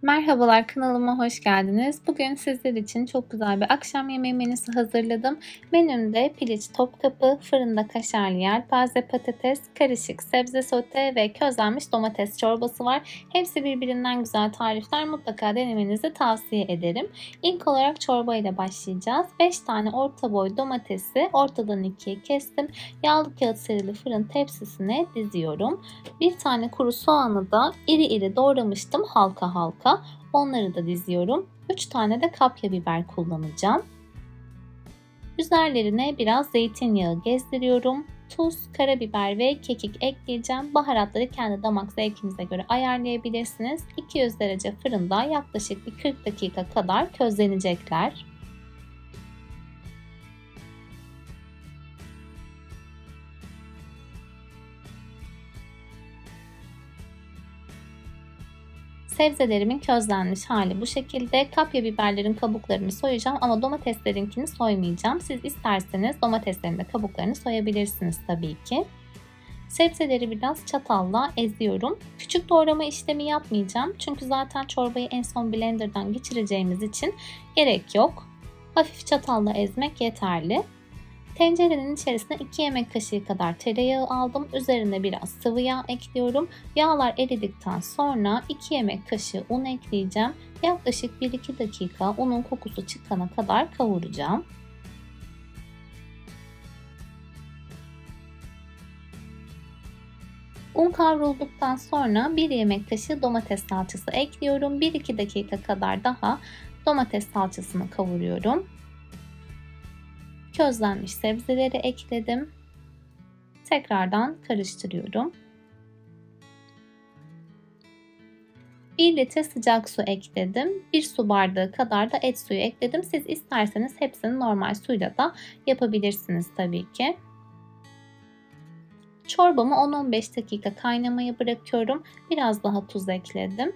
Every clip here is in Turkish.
Merhabalar, kanalıma hoş geldiniz. Bugün sizler için çok güzel bir akşam yemeği menüsü hazırladım. Menümde piliç Topkapı, fırında kaşarlı yelpaze patates, karışık sebze sote ve közlenmiş domates çorbası var. Hepsi birbirinden güzel tarifler. Mutlaka denemenizi tavsiye ederim. İlk olarak çorba ile başlayacağız. 5 tane orta boy domatesi ortadan ikiye kestim. Yağlı kağıt serili fırın tepsisine diziyorum. Bir tane kuru soğanı da iri iri doğramıştım halka halka. Onları da diziyorum. 3 tane de kapya biber kullanacağım. Üzerlerine biraz zeytinyağı gezdiriyorum. Tuz, karabiber ve kekik ekleyeceğim. Baharatları kendi damak zevkinize göre ayarlayabilirsiniz. 200 derece fırında yaklaşık bir 40 dakika kadar közlenecekler. Sebzelerimin közlenmiş hali bu şekilde. Kapya biberlerin kabuklarını soyacağım ama domateslerinkini soymayacağım. Siz isterseniz domateslerin de kabuklarını soyabilirsiniz tabii ki. Sebzeleri biraz çatalla eziyorum. Küçük doğrama işlemi yapmayacağım. Çünkü zaten çorbayı en son blenderdan geçireceğimiz için gerek yok. Hafif çatalla ezmek yeterli. Tencerenin içerisine 2 yemek kaşığı kadar tereyağı aldım. Üzerine biraz sıvı yağ ekliyorum. Yağlar eridikten sonra 2 yemek kaşığı un ekleyeceğim. Yaklaşık 1-2 dakika unun kokusu çıkana kadar kavuracağım. Un kavrulduktan sonra 1 yemek kaşığı domates salçası ekliyorum. 1-2 dakika kadar daha domates salçasını kavuruyorum. Közlenmiş sebzeleri ekledim. Tekrardan karıştırıyorum. 1 litre sıcak su ekledim. 1 su bardağı kadar da et suyu ekledim. Siz isterseniz hepsini normal suyla da yapabilirsiniz tabii ki. Çorbamı 10-15 dakika kaynamaya bırakıyorum. Biraz daha tuz ekledim.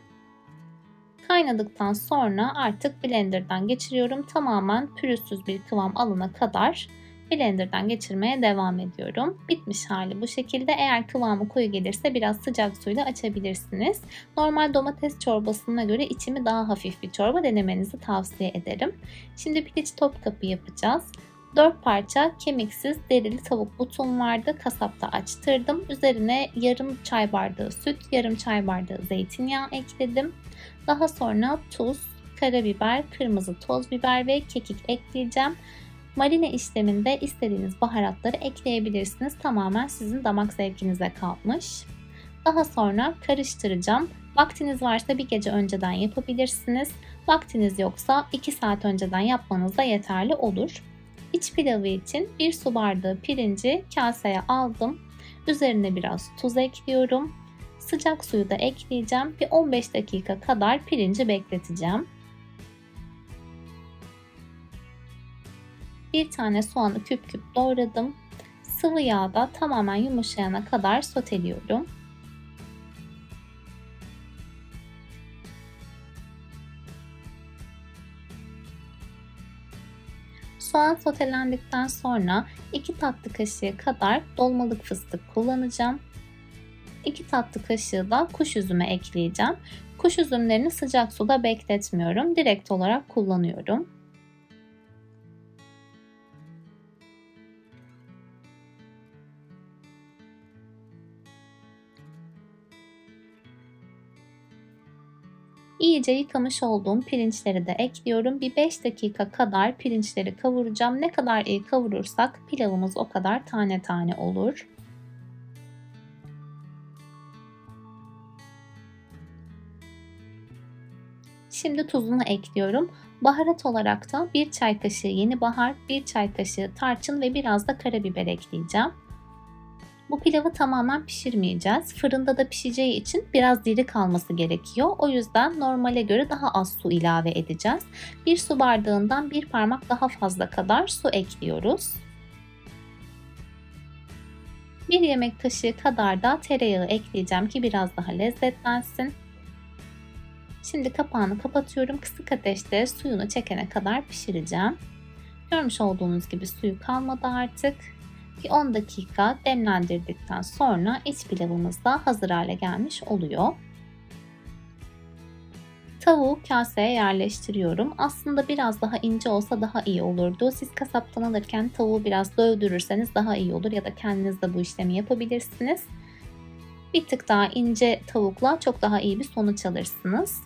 Kaynadıktan sonra artık blenderdan geçiriyorum. Tamamen pürüzsüz bir kıvam alana kadar blenderdan geçirmeye devam ediyorum. Bitmiş hali bu şekilde. Eğer kıvamı koyu gelirse biraz sıcak suyla açabilirsiniz. Normal domates çorbasına göre içimi daha hafif bir çorba, denemenizi tavsiye ederim. Şimdi piliç Topkapı yapacağız. 4 parça kemiksiz derili tavuk butum vardı. Kasapta açtırdım. Üzerine yarım çay bardağı süt, yarım çay bardağı zeytinyağı ekledim. Daha sonra tuz, karabiber, kırmızı toz biber ve kekik ekleyeceğim. Marine işleminde istediğiniz baharatları ekleyebilirsiniz. Tamamen sizin damak zevkinize kalmış. Daha sonra karıştıracağım. Vaktiniz varsa bir gece önceden yapabilirsiniz. Vaktiniz yoksa 2 saat önceden yapmanız da yeterli olur. İç pilavı için 1 su bardağı pirinci kaseye aldım. Üzerine biraz tuz ekliyorum. Sıcak suyu da ekleyeceğim. Bir 15 dakika kadar pirinci bekleteceğim. Bir tane soğanı küp küp doğradım. Sıvı yağda tamamen yumuşayana kadar soteliyorum. Soğan sotelendikten sonra 2 tatlı kaşığı kadar dolmalık fıstık kullanacağım. 2 tatlı kaşığı da kuş üzümü ekleyeceğim. Kuş üzümlerini sıcak suda bekletmiyorum. Direkt olarak kullanıyorum. İyice yıkamış olduğum pirinçleri de ekliyorum. Bir 5 dakika kadar pirinçleri kavuracağım. Ne kadar iyi kavurursak pilavımız o kadar tane tane olur. Şimdi tuzunu ekliyorum. Baharat olarak da 1 çay kaşığı yeni bahar, 1 çay kaşığı tarçın ve biraz da karabiber ekleyeceğim. Bu pilavı tamamen pişirmeyeceğiz. Fırında da pişeceği için biraz diri kalması gerekiyor. O yüzden normale göre daha az su ilave edeceğiz. 1 su bardağından 1 parmak daha fazla kadar su ekliyoruz. 1 yemek kaşığı kadar da tereyağı ekleyeceğim ki biraz daha lezzetlensin. Şimdi kapağını kapatıyorum. Kısık ateşte suyunu çekene kadar pişireceğim. Görmüş olduğunuz gibi suyu kalmadı artık. Bir 10 dakika demlendirdikten sonra iç pilavımız da hazır hale gelmiş oluyor. Tavuğu kaseye yerleştiriyorum. Aslında biraz daha ince olsa daha iyi olurdu. Siz kasaptan alırken tavuğu biraz dövdürürseniz daha iyi olur ya da kendiniz de bu işlemi yapabilirsiniz. Bir tık daha ince tavukla çok daha iyi bir sonuç alırsınız.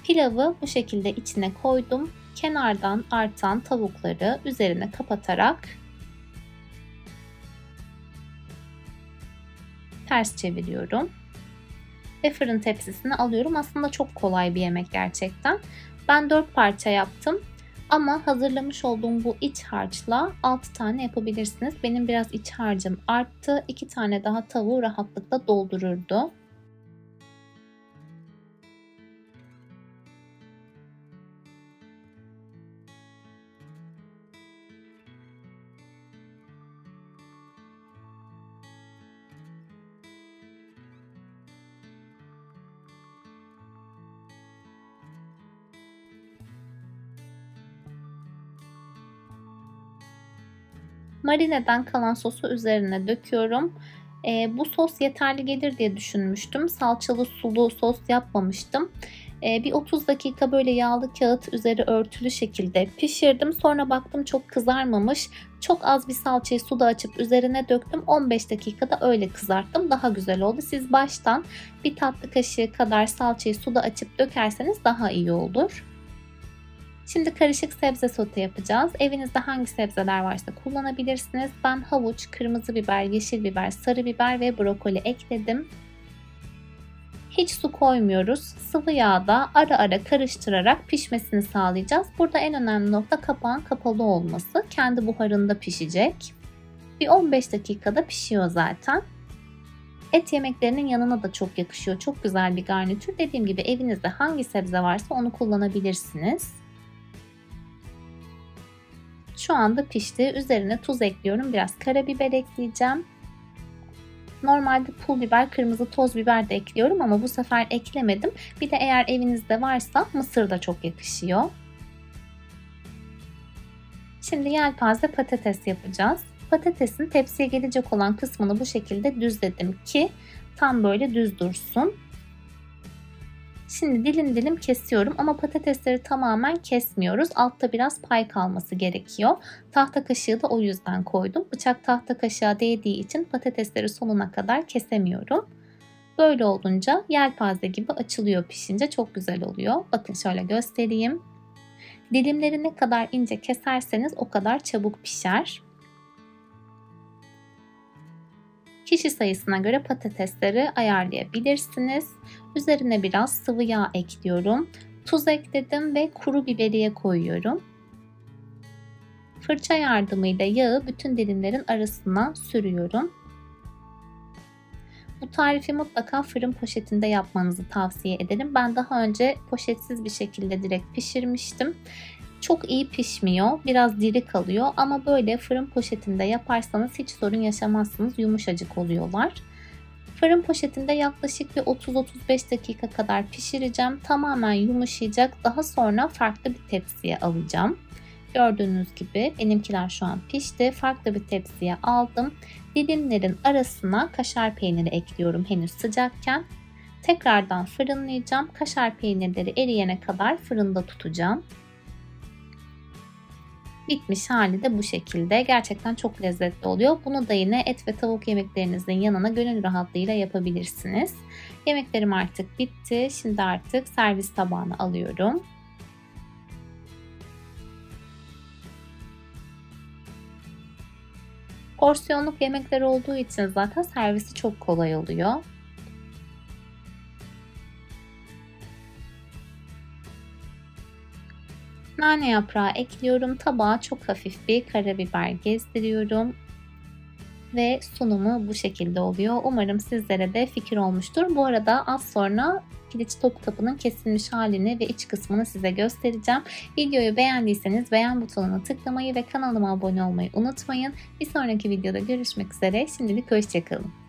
Pilavı bu şekilde içine koydum. Kenardan artan tavukları üzerine kapatarak ters çeviriyorum. Ve fırın tepsisine alıyorum. Aslında çok kolay bir yemek gerçekten. Ben 4 parça yaptım. Ama hazırlamış olduğum bu iç harçla 6 tane yapabilirsiniz. Benim biraz iç harcım arttı. 2 tane daha tavuğu rahatlıkla doldururdu. Marineden kalan sosu üzerine döküyorum. Bu sos yeterli gelir diye düşünmüştüm. Salçalı sulu sos yapmamıştım. Bir 30 dakika böyle yağlı kağıt üzeri örtülü şekilde pişirdim. Sonra baktım çok kızarmamış. Çok az bir salçayı suda açıp üzerine döktüm. 15 dakikada öyle kızarttım. Daha güzel oldu. Siz baştan bir tatlı kaşığı kadar salçayı suda açıp dökerseniz daha iyi olur. Şimdi karışık sebze sote yapacağız. Evinizde hangi sebzeler varsa kullanabilirsiniz. Ben havuç, kırmızı biber, yeşil biber, sarı biber ve brokoli ekledim. Hiç su koymuyoruz. Sıvı yağda ara ara karıştırarak pişmesini sağlayacağız. Burada en önemli nokta kapağın kapalı olması. Kendi buharında pişecek. Bir 15 dakikada pişiyor zaten. Et yemeklerinin yanına da çok yakışıyor. Çok güzel bir garnitür. Dediğim gibi evinizde hangi sebze varsa onu kullanabilirsiniz. Şu anda pişti. Üzerine tuz ekliyorum. Biraz karabiber ekleyeceğim. Normalde pul biber, kırmızı toz biber de ekliyorum ama bu sefer eklemedim. Bir de eğer evinizde varsa mısır da çok yakışıyor. Şimdi yelpaze patates yapacağız. Patatesin tepsiye gelecek olan kısmını bu şekilde düzledim ki tam böyle düz dursun. Şimdi dilim dilim kesiyorum ama patatesleri tamamen kesmiyoruz. Altta biraz pay kalması gerekiyor. Tahta kaşığı da o yüzden koydum. Bıçak tahta kaşığa değdiği için patatesleri sonuna kadar kesemiyorum. Böyle olunca yelpaze gibi açılıyor pişince çok güzel oluyor. Bakın şöyle göstereyim. Dilimleri ne kadar ince keserseniz o kadar çabuk pişer. Kişi sayısına göre patatesleri ayarlayabilirsiniz. Üzerine biraz sıvı yağ ekliyorum. Tuz ekledim ve kuru biberiye koyuyorum. Fırça yardımıyla yağı bütün dilimlerin arasına sürüyorum. Bu tarifi mutlaka fırın poşetinde yapmanızı tavsiye ederim. Ben daha önce poşetsiz bir şekilde direkt pişirmiştim. Çok iyi pişmiyor. Biraz diri kalıyor ama böyle fırın poşetinde yaparsanız hiç sorun yaşamazsınız. Yumuşacık oluyorlar. Fırın poşetinde yaklaşık bir 30-35 dakika kadar pişireceğim. Tamamen yumuşayacak. Daha sonra farklı bir tepsiye alacağım. Gördüğünüz gibi benimkiler şu an pişti. Farklı bir tepsiye aldım. Dilimlerin arasına kaşar peyniri ekliyorum henüz sıcakken. Tekrardan fırınlayacağım. Kaşar peynirleri eriyene kadar fırında tutacağım. Bitmiş hali de bu şekilde. Gerçekten çok lezzetli oluyor. Bunu da yine et ve tavuk yemeklerinizin yanına gönül rahatlığıyla yapabilirsiniz. Yemeklerim artık bitti. Şimdi artık servis tabağına alıyorum. Porsiyonluk yemekler olduğu için zaten servisi çok kolay oluyor. Nane yaprağı ekliyorum. Tabağa çok hafif bir karabiber gezdiriyorum. Ve sunumu bu şekilde oluyor. Umarım sizlere de fikir olmuştur. Bu arada az sonra piliç Topkapı'nın kesilmiş halini ve iç kısmını size göstereceğim. Videoyu beğendiyseniz beğen butonuna tıklamayı ve kanalıma abone olmayı unutmayın. Bir sonraki videoda görüşmek üzere. Şimdilik hoşça kalın.